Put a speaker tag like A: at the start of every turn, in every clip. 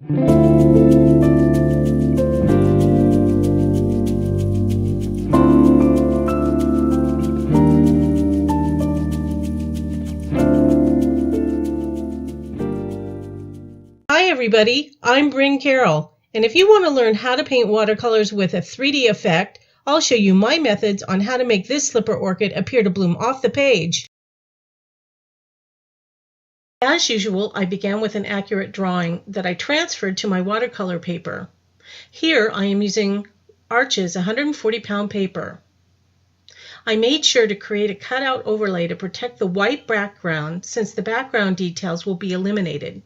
A: Hi everybody, I'm Brynn Carroll, and if you want to learn how to paint watercolors with a 3D effect, I'll show you my methods on how to make this slipper orchid appear to bloom off the page. As usual, I began with an accurate drawing that I transferred to my watercolor paper. Here I am using Orchid's 140-pound paper. I made sure to create a cutout overlay to protect the white background since the background details will be eliminated.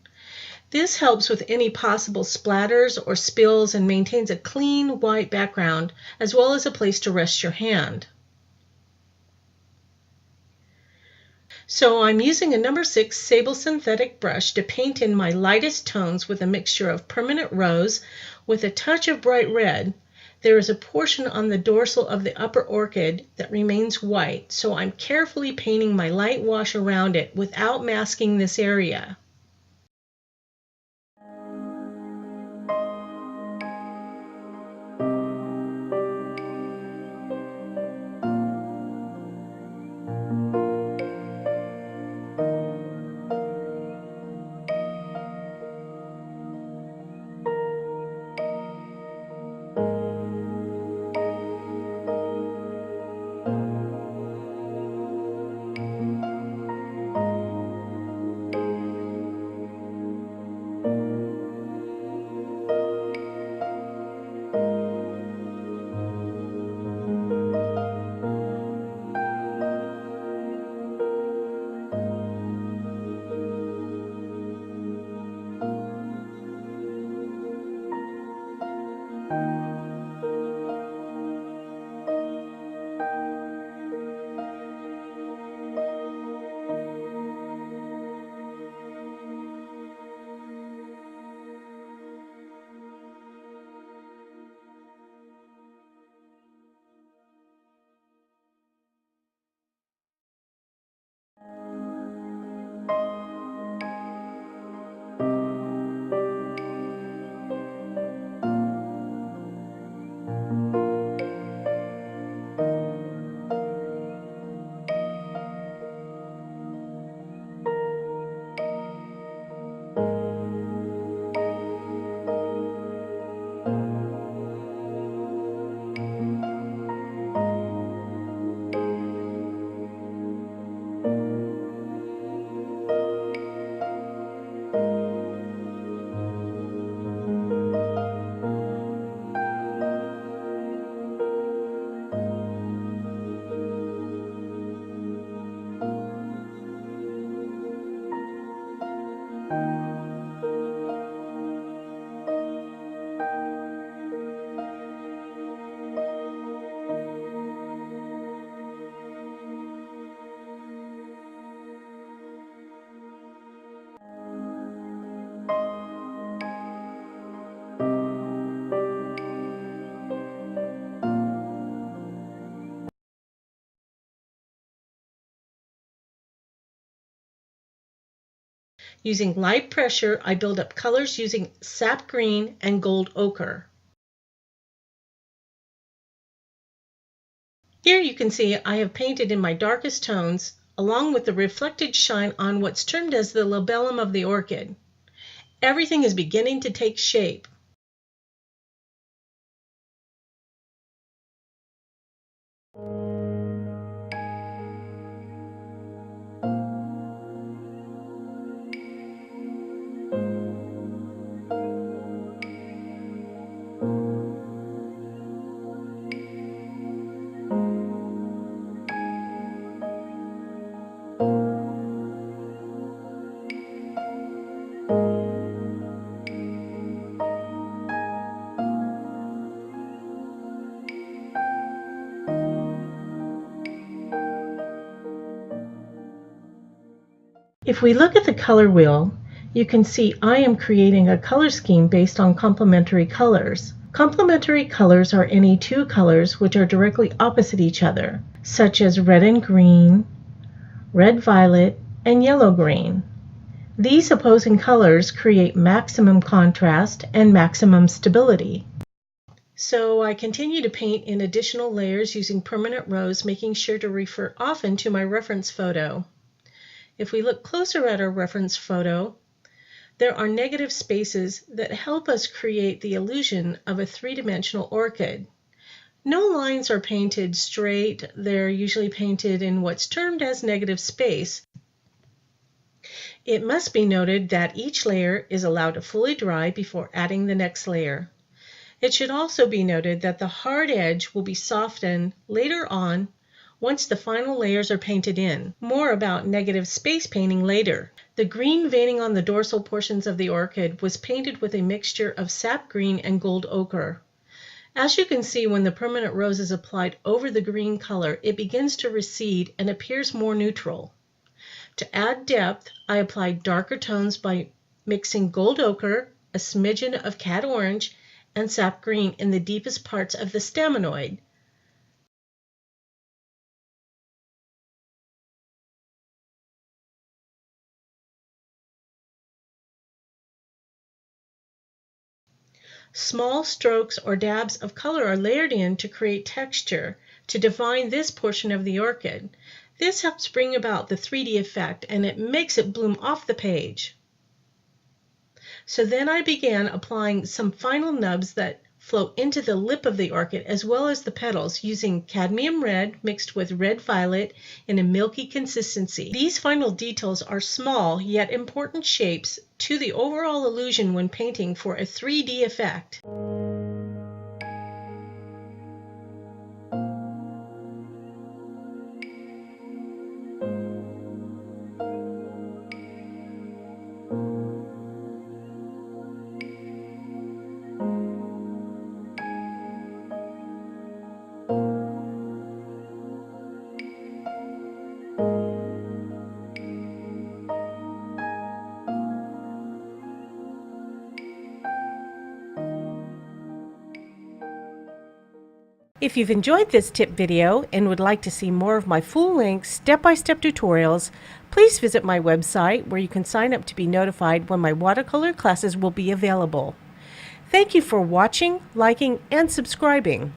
A: This helps with any possible splatters or spills and maintains a clean white background as well as a place to rest your hand. So I'm using a number 6 sable synthetic brush to paint in my lightest tones with a mixture of permanent rose with a touch of bright red. There is a portion on the dorsal of the upper orchid that remains white, so I'm carefully painting my light wash around it without masking this area. Using light pressure, I build up colors using sap green and gold ochre. Here you can see I have painted in my darkest tones along with the reflected shine on what's termed as the labellum of the orchid. Everything is beginning to take shape. If we look at the color wheel, you can see I am creating a color scheme based on complementary colors. Complementary colors are any two colors which are directly opposite each other, such as red and green, red-violet, and yellow-green. These opposing colors create maximum contrast and maximum stability. So I continue to paint in additional layers using permanent rows, making sure to refer often to my reference photo. If we look closer at our reference photo, there are negative spaces that help us create the illusion of a three-dimensional orchid. No lines are painted straight. They're usually painted in what's termed as negative space. It must be noted that each layer is allowed to fully dry before adding the next layer. It should also be noted that the hard edge will be softened later on once the final layers are painted in. More about negative space painting later. The green veining on the dorsal portions of the orchid was painted with a mixture of sap green and gold ochre. As you can see, when the permanent rose is applied over the green color, it begins to recede and appears more neutral. To add depth, I applied darker tones by mixing gold ochre, a smidgen of cad orange, and sap green in the deepest parts of the staminoid. Small strokes or dabs of color are layered in to create texture to define this portion of the orchid. This helps bring about the 3D effect, and it makes it bloom off the page. So then I began applying some final nubs that flow into the lip of the orchid as well as the petals using cadmium red mixed with red violet in a milky consistency. These final details are small yet important shapes to the overall illusion when painting for a 3D effect. If you've enjoyed this tip video and would like to see more of my full-length step-by-step tutorials, please visit my website where you can sign up to be notified when my watercolor classes will be available. Thank you for watching, liking, and subscribing.